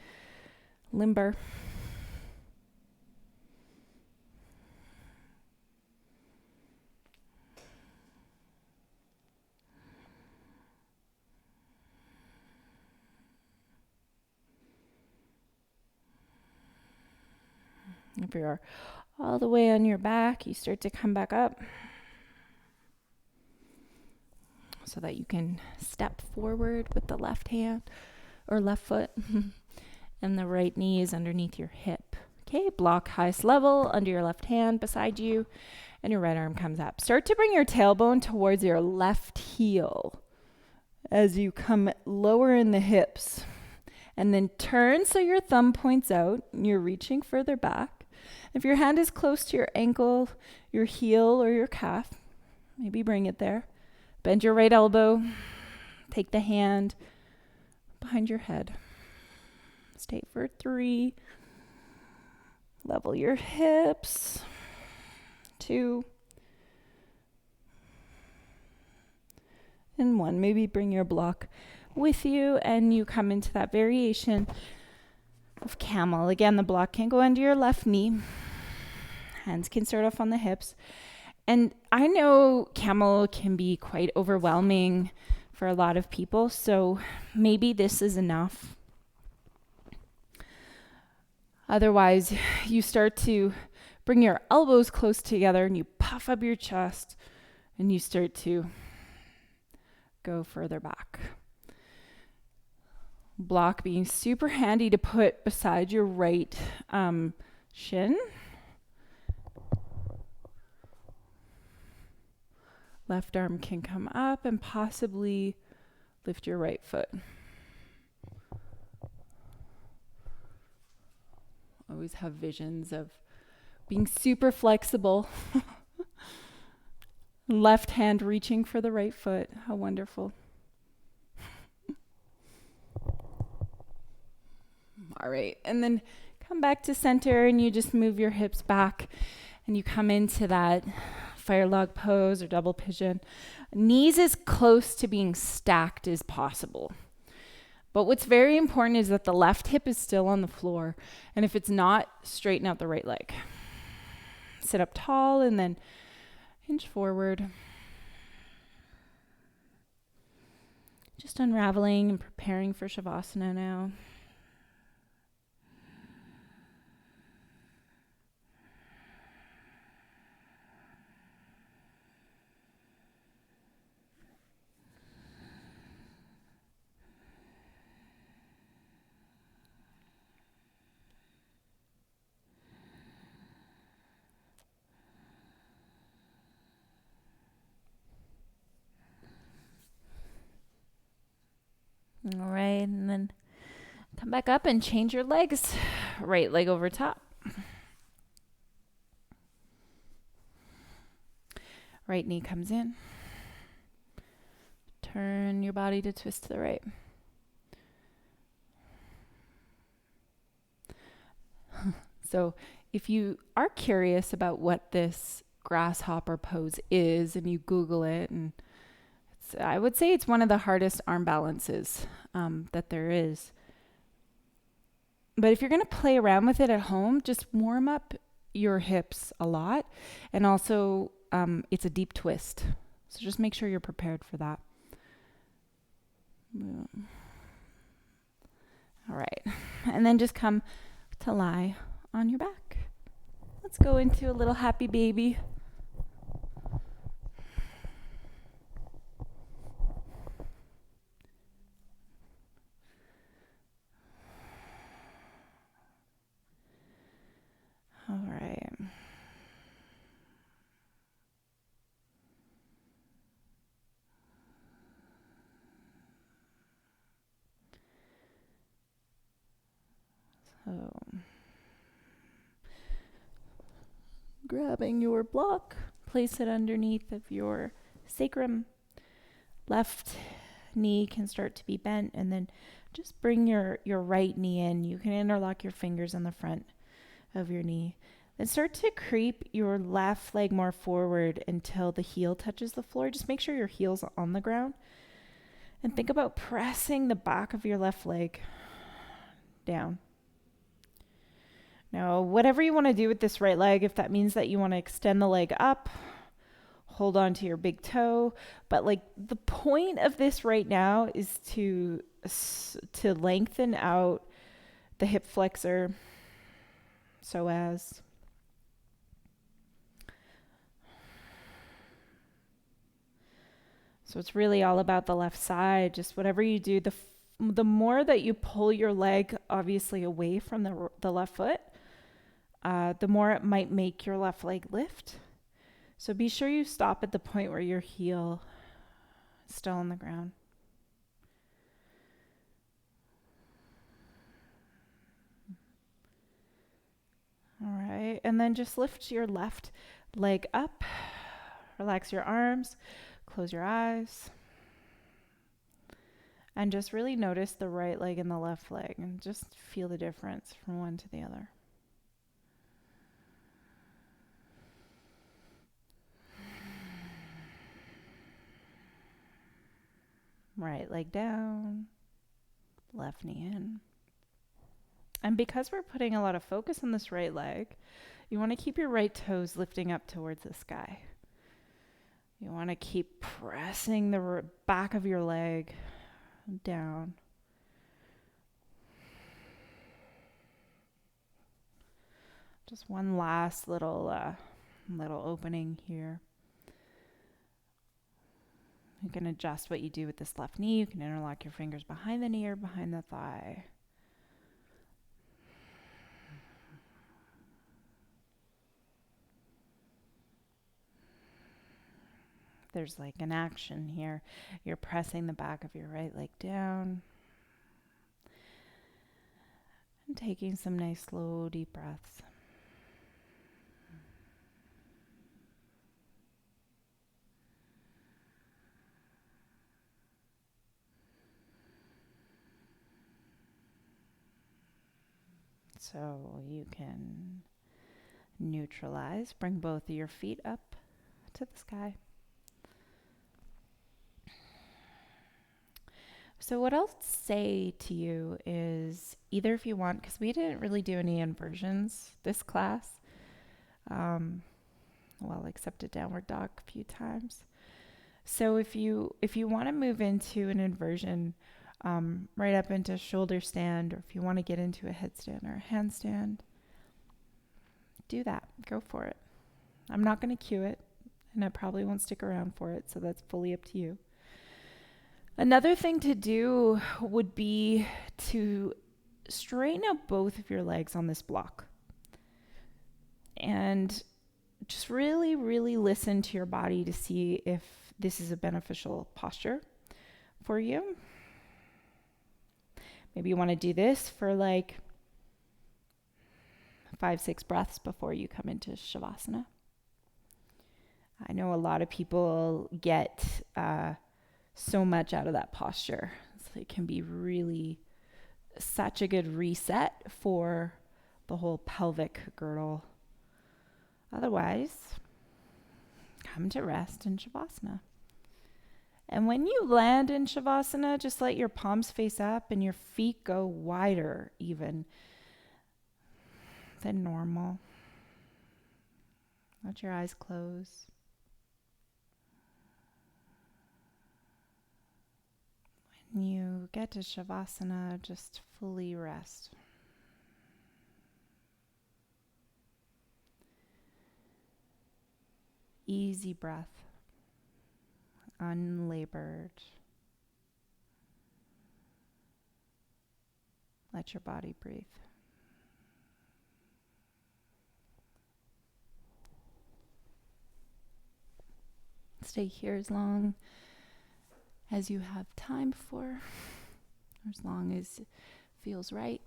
limber. If you're all the way on your back, you start to come back up so that you can step forward with the left hand or left foot and the right knee is underneath your hip. Okay, block highest level under your left hand beside you and your right arm comes up. Start to bring your tailbone towards your left heel as you come lower in the hips. And then turn so your thumb points out and you're reaching further back. If your hand is close to your ankle, your heel, or your calf, maybe bring it there. Bend your right elbow. Take the hand behind your head. Stay for 3. Level your hips. 2. And 1. Maybe bring your block with you and you come into that variation of camel. Again, the block can go under your left knee. Hands can start off on the hips. And I know camel can be quite overwhelming for a lot of people, so maybe this is enough. Otherwise, you start to bring your elbows close together and you puff up your chest and you start to go further back. Block being super handy to put beside your right shin. Left arm can come up and possibly lift your right foot. Always have visions of being super flexible. Left hand reaching for the right foot. How wonderful. All right, and then come back to center and you just move your hips back and you come into that fire log pose or double pigeon. Knees as close to being stacked as possible. But what's very important is that the left hip is still on the floor. And if it's not, straighten out the right leg. Sit up tall and then hinge forward. Just unraveling and preparing for Shavasana now.
All right, and then come back up and change your legs. Right leg over top. Right knee comes in. Turn your body to twist to the right. So if you are curious about what this grasshopper pose is and you Google it, and I would say it's one of the hardest arm balances that there is. But if you're going to play around with it at home, just warm up your hips a lot. And also, it's a deep twist. So just make sure you're prepared for that. All right. And then just come to lie on your back. Let's go into a little happy baby. All right. So, grabbing your block, place it underneath of your sacrum. Left knee can start to be bent, and then just bring your right knee in. You can interlock your fingers on the front of your knee. Then start to creep your left leg more forward until the heel touches the floor. Just make sure your heel's on the ground. And think about pressing the back of your left leg down. Now, whatever you want to do with this right leg, if that means that you want to extend the leg up, hold on to your big toe. But like the point of this right now is to lengthen out the hip flexor so as so it's really all about the left side. Just whatever you do, the more that you pull your leg obviously away from the left foot, the more it might make your left leg lift. So be sure you stop at the point where your heel is still on the ground. All right, and then just lift your left leg up. Relax your arms, close your eyes. And just really notice the right leg and the left leg and just feel the difference from one to the other. Right leg down, left knee in. And because we're putting a lot of focus on this right leg, you want to keep your right toes lifting up towards the sky. You want to keep pressing the back of your leg down. Just one last little opening here. You can adjust what you do with this left knee. You can interlock your fingers behind the knee or behind the thigh. There's like an action here. You're pressing the back of your right leg down and taking some nice, slow, deep breaths. So you can neutralize, bring both of your feet up to the sky. So what I'll say to you is either if you want, because we didn't really do any inversions this class, except a downward dog a few times. So if you want to move into an inversion, right up into shoulder stand, or if you want to get into a headstand or a handstand, do that. Go for it. I'm not going to cue it, and I probably won't stick around for it, so that's fully up to you. Another thing to do would be to straighten out both of your legs on this block. And just really, really listen to your body to see if this is a beneficial posture for you.
Maybe you want to do this for like 5-6 breaths before you come into Shavasana. I know a lot of people get so much out of that posture. So it can be really such a good reset for the whole pelvic girdle. Otherwise, come to rest in Shavasana. And when you land in Shavasana, just let your palms face up and your feet go wider even than normal. Let your eyes close. When you get to Shavasana, just fully rest. Easy breath, unlabored. Let your body breathe. Stay here as long as you have time for, or as long as it feels right.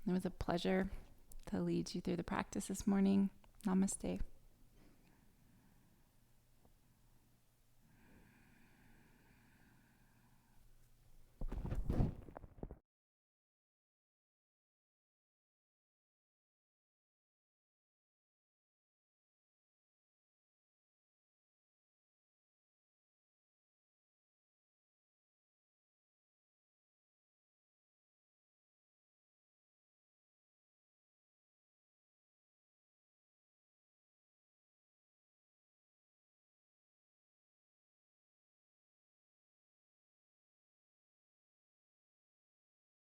It was a pleasure to lead you through the practice this morning. Namaste.